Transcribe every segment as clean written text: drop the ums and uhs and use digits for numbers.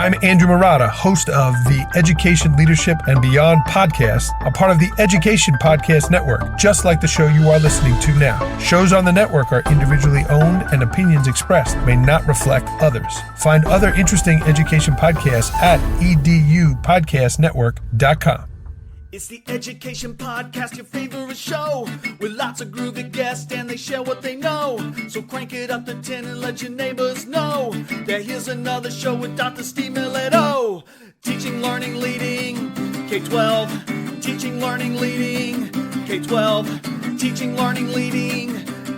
I'm Andrew Murata, host of the Education, Leadership, and Beyond podcast, a part of the Education Podcast Network, just like the show you are listening to now. Shows on the network are individually owned, and opinions expressed may not reflect others. Find other interesting education podcasts at edupodcastnetwork.com. It's the Education Podcast, your favorite show, with lots of groovy guests and they share what they know. So crank it up to 10 and let your neighbors know that here's another show with Dr. Steve Milletto. Teaching, Learning, Leading K12. Teaching, Learning, Leading K12. Teaching, Learning, Leading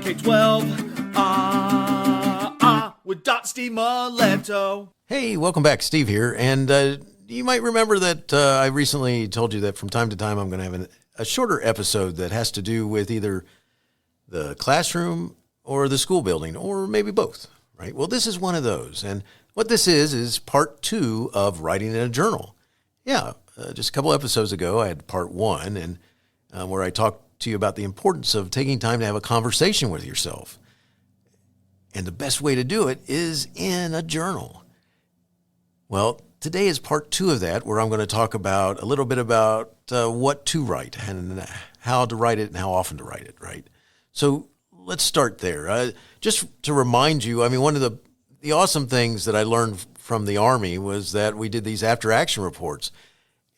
K12. With Dr. Steve Milletto. Hey, welcome back. Steve here. And you might remember that I recently told you that from time to time I'm going to have a shorter episode that has to do with either the classroom or the school building, or maybe both, right? Well, this is one of those. And what this is part 2 of writing in a journal. Yeah, just a couple episodes ago, I had part 1, and where I talked to you about the importance of taking time to have a conversation with yourself. And the best way to do it is in a journal. Well, today is part 2 of that, where I'm going to talk about a little bit about what to write and how to write it and how often to write it, right? So let's start there. Just to remind you, I mean, one of the awesome things that I learned from the Army was that we did these after-action reports.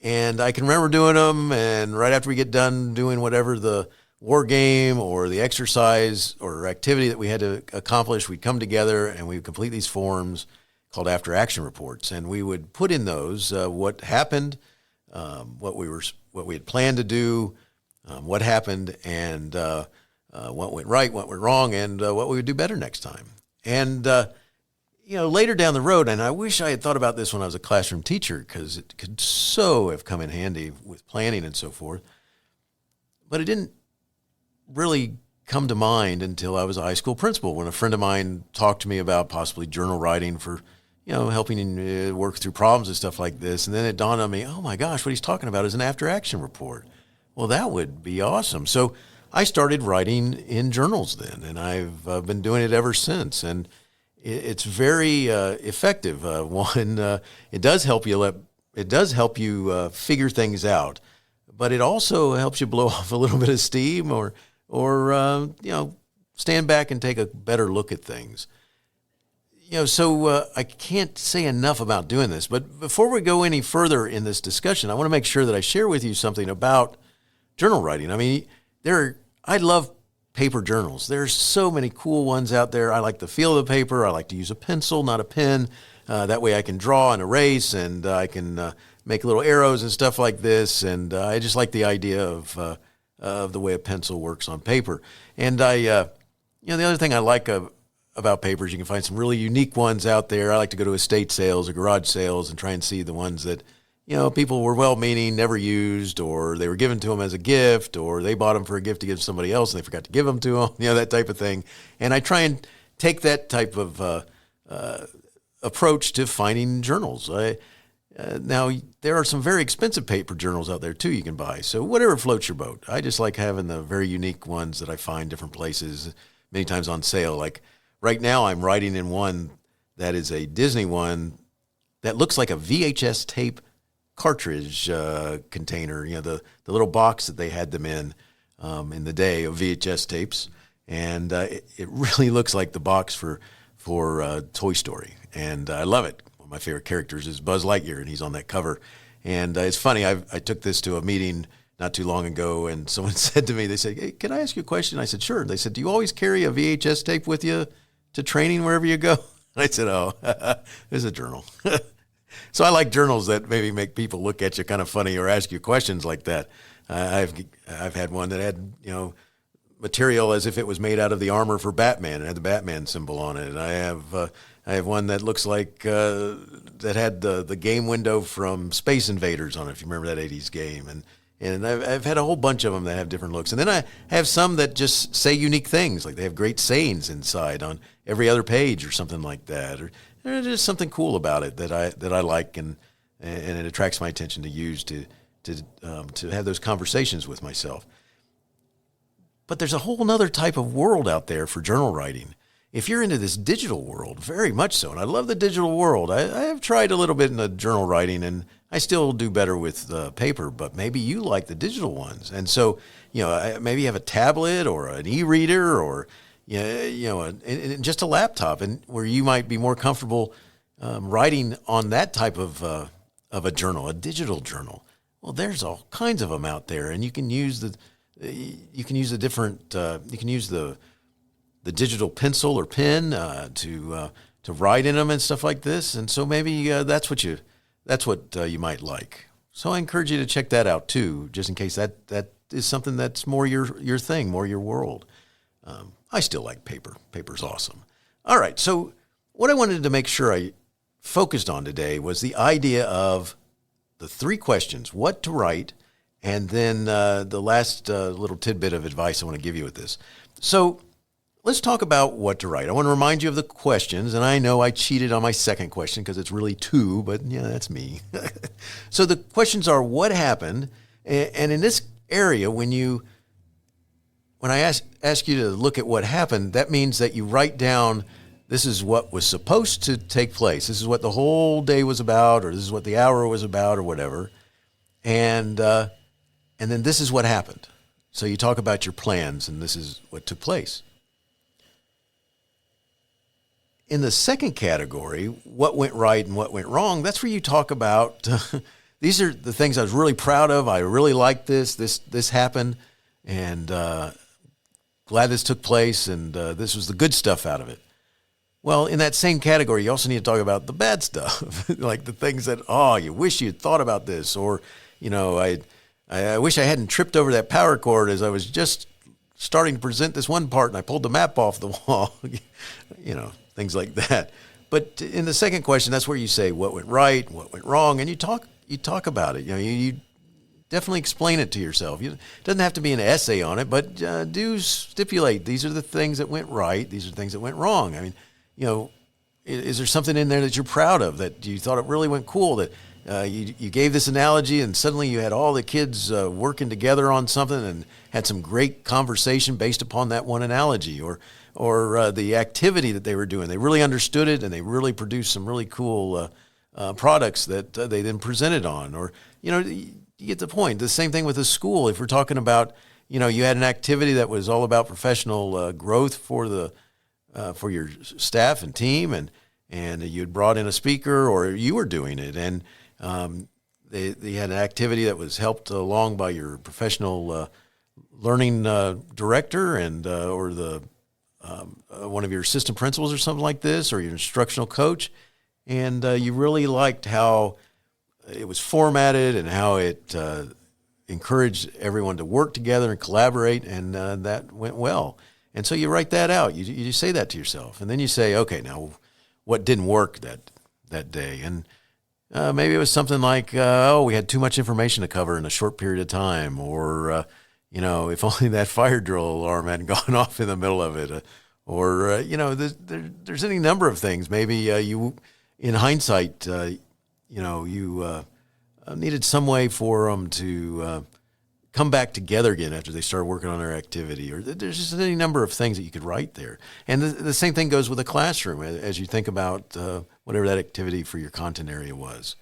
And I can remember doing them, and right after we get done doing whatever the war game or the exercise or activity that we had to accomplish, we'd come together and we would complete these forms called after-action reports, and we would put in those what happened, what we had planned to do, what happened, and what went right, what went wrong, and what we would do better next time. And later down the road, and I wish I had thought about this when I was a classroom teacher, because it could so have come in handy with planning and so forth, but it didn't really come to mind until I was a high school principal, when a friend of mine talked to me about possibly journal writing for helping work through problems and stuff like this. And then it dawned on me, oh my gosh, what he's talking about is an after-action report. Well, that would be awesome. So I started writing in journals then, and I've been doing it ever since. And it's very effective. It does help you. It does help you figure things out, but it also helps you blow off a little bit of steam, or stand back and take a better look at things. So I can't say enough about doing this, but before we go any further in this discussion, I want to make sure that I share with you something about journal writing. I mean, I love paper journals. There's so many cool ones out there. I like the feel of the paper. I like to use a pencil, not a pen. That way I can draw and erase, and I can make little arrows and stuff like this. And I just like the idea of the way a pencil works on paper. And the other thing I like about papers, you can find some really unique ones out there. I like to go to estate sales or garage sales and try and see the ones that, people were well-meaning, never used, or they were given to them as a gift, or they bought them for a gift to give to somebody else and they forgot to give them to them, that type of thing. And I try and take that type of approach to finding journals. Now, there are some very expensive paper journals out there, too, you can buy. So whatever floats your boat. I just like having the very unique ones that I find different places, many times on sale. Like right now, I'm writing in one that is a Disney one that looks like a VHS tape cartridge container, the little box that they had them in the day of VHS tapes. And it really looks like the box for Toy Story. And I love it. One of my favorite characters is Buzz Lightyear, and he's on that cover. And it's funny, I took this to a meeting not too long ago, and someone said to me, they said, hey, can I ask you a question? I said, sure. They said, do you always carry a VHS tape with you to training wherever you go? And I said, oh, it's a journal. So I like journals that maybe make people look at you kind of funny or ask you questions like that. I've had one that had, material as if it was made out of the armor for Batman. It had the Batman symbol on it. And I have one that looks like that had the game window from Space Invaders on it, if you remember that 80s game. And I've had a whole bunch of them that have different looks. And then I have some that just say unique things, like they have great sayings inside on every other page or something like that. Or there's just something cool about it that I like, and it attracts my attention to use to have those conversations with myself. But there's a whole other type of world out there for journal writing. If you're into this digital world, very much so, and I love the digital world. I have tried a little bit in the journal writing, and I still do better with paper, but maybe you like the digital ones. And so, maybe you have a tablet or an e-reader or, and just a laptop, and where you might be more comfortable writing on that type of a journal, a digital journal. Well, there's all kinds of them out there, and you can use the digital pencil or pen to write in them and stuff like this. And so maybe that's what you might like. So I encourage you to check that out too, just in case that is something that's more your thing, more your world. I still like paper. Paper's awesome. All right. So what I wanted to make sure I focused on today was the idea of the 3 questions: what to write, and then the last little tidbit of advice I want to give you with this. So let's talk about what to write. I want to remind you of the questions, and I know I cheated on my second question because it's really 2, but yeah, that's me. So the questions are: what happened? And in this area, when I ask you to look at what happened, that means that you write down, this is what was supposed to take place. This is what the whole day was about, or this is what the hour was about, or whatever. And then this is what happened. So you talk about your plans, and this is what took place. In the second category, what went right and what went wrong, that's where you talk about, these are the things I was really proud of. I really liked this happened, and glad this took place, and this was the good stuff out of it. Well, in that same category, you also need to talk about the bad stuff, like the things that, you wish you had thought about this, or, I wish I hadn't tripped over that power cord as I was just starting to present this one part and I pulled the map off the wall, things like that. But in the second question, that's where you say what went right, what went wrong, and you talk about it. You definitely explain it to yourself. It doesn't have to be an essay on it, but do stipulate, these are the things that went right, these are the things that went wrong. I mean, is there something in there that you're proud of, that you thought it really went cool, that you gave this analogy and suddenly you had all the kids working together on something and had some great conversation based upon that one analogy, or the activity that they were doing. They really understood it and they really produced some really cool products that they then presented on, or, you get the point. The same thing with the school. If we're talking about, you had an activity that was all about professional growth for your staff and team, and you had brought in a speaker, or you were doing it, and they had an activity that was helped along by your professional learning director, and or the one of your assistant principals or something like this, or your instructional coach, and you really liked how it was formatted and how it encouraged everyone to work together and collaborate, and that went well. And so you write that out. You say that to yourself, and then you say, okay, now what didn't work that day? And maybe it was something like, we had too much information to cover in a short period of time, or if only that fire drill alarm hadn't gone off in the middle of it, or there's any number of things. Maybe you, in hindsight, you needed some way for them to come back together again after they started working on their activity, or there's just any number of things that you could write there. And the same thing goes with a classroom as you think about whatever that activity for your content area was.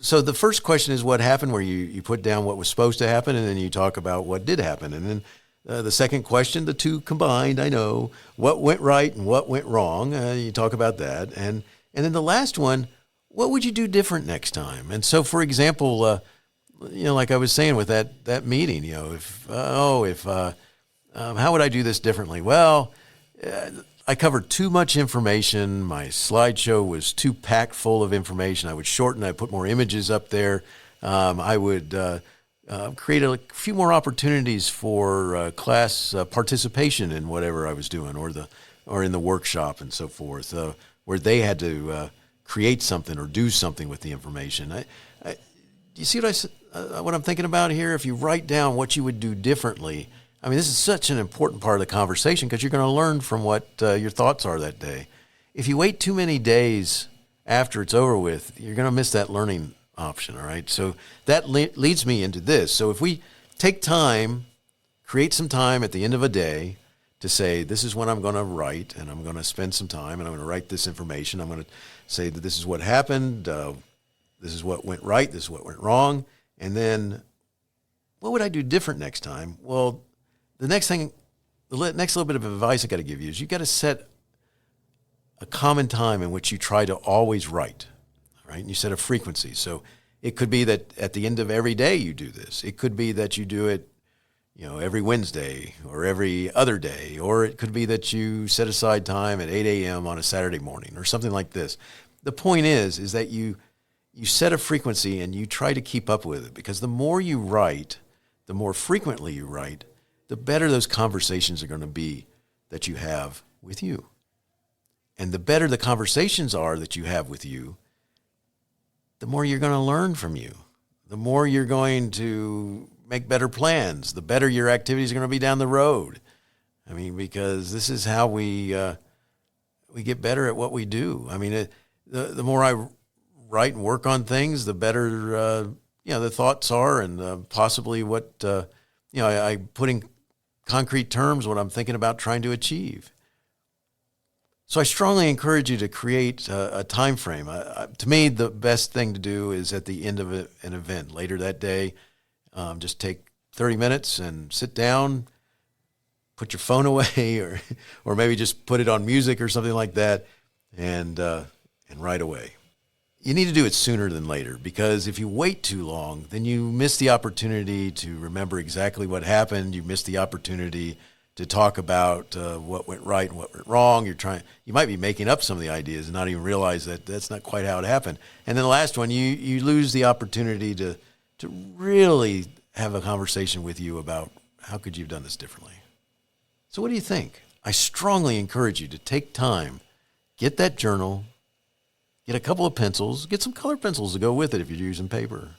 So the first question is what happened, where you put down what was supposed to happen, and then you talk about what did happen. And then the second question, the two combined, I know, what went right and what went wrong. You talk about that. And then the last one, what would you do different next time? And so, for example, like I was saying with that meeting, how would I do this differently? Well, I covered too much information. My slideshow was too packed full of information. I would shorten. I put more images up there. I would create a few more opportunities for class participation in whatever I was doing, or in the workshop and so forth, where they had to create something or do something with the information. You see what I'm thinking about here? If you write down what you would do differently, I mean, this is such an important part of the conversation, because you're going to learn from what your thoughts are that day. If you wait too many days after it's over with, you're going to miss that learning option, all right? So that leads me into this. So if we take time, create some time at the end of a day to say, this is when I'm going to write, and I'm going to spend some time, and I'm going to write this information. I'm going to say that this is what happened, this is what went right, this is what went wrong, and then what would I do different next time? Well, the next little bit of advice I got to give you is you got to set a common time in which you try to always write, right? And you set a frequency. So it could be that at the end of every day you do this. It could be that you do it, every Wednesday or every other day, or it could be that you set aside time at 8 a.m. on a Saturday morning or something like this. The point is that you set a frequency and you try to keep up with it, because the more you write, the more frequently you write, the better those conversations are going to be that you have with you. And the better the conversations are that you have with you, the more you're going to learn from you. The more you're going to make better plans, the better your activities are going to be down the road. I mean, because this is how we get better at what we do. I mean, the more I write and work on things, the better the thoughts are, and possibly what I put in concrete terms what I'm thinking about trying to achieve. So I strongly encourage you to create a time frame. To me, the best thing to do is at the end of an event later that day. Just take 30 minutes and sit down, put your phone away, or maybe just put it on music or something like that, and write away. You need to do it sooner than later, because if you wait too long, then you miss the opportunity to remember exactly what happened. You miss the opportunity to talk about what went right and what went wrong. You might be making up some of the ideas and not even realize that that's not quite how it happened. And then the last one, you lose the opportunity to really have a conversation with you about how could you have done this differently. So what do you think? I strongly encourage you to take time, get that journal, get a couple of pencils, get some colored pencils to go with it if you're using paper,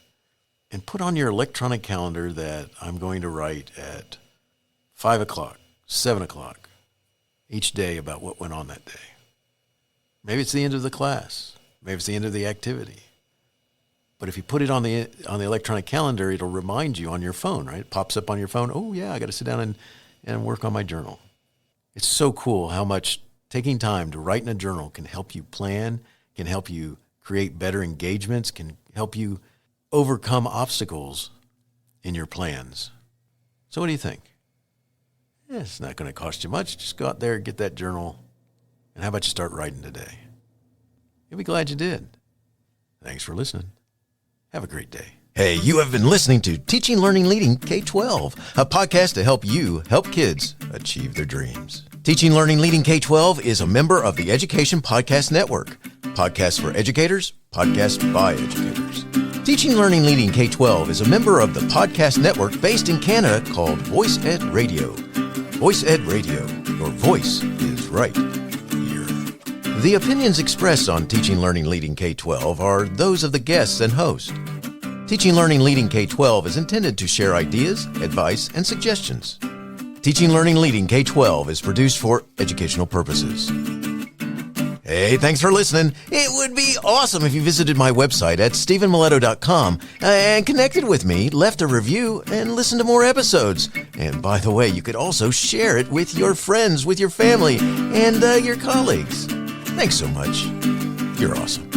and put on your electronic calendar that I'm going to write at 5 o'clock, 7 o'clock each day about what went on that day. Maybe it's the end of the class. Maybe it's the end of the activity. But if you put it on the electronic calendar, it'll remind you on your phone, right? It pops up on your phone. Oh, yeah, I got to sit down and work on my journal. It's so cool how much taking time to write in a journal can help you plan, can help you create better engagements, can help you overcome obstacles in your plans. So what do you think? It's not going to cost you much. Just go out there, get that journal, and how about you start writing today? You'll be glad you did. Thanks for listening. Have a great day. Hey, you have been listening to Teaching Learning Leading K12, a podcast to help you help kids achieve their dreams. Teaching Learning Leading K12 is a member of the Education Podcast Network. Podcasts for educators, podcasts by educators. Teaching Learning Leading K12 is a member of the podcast network based in Canada called Voice Ed Radio. Voice Ed Radio, your voice is right here. The opinions expressed on Teaching Learning Leading K12 are those of the guests and host. Teaching Learning Leading K12 is intended to share ideas, advice, and suggestions. Teaching Learning Leading K12 is produced for educational purposes. Hey, thanks for listening. It would be awesome if you visited my website at stephenmiletto.com and connected with me, left a review, and listened to more episodes. And by the way, you could also share it with your friends, with your family, and your colleagues. Thanks so much. You're awesome.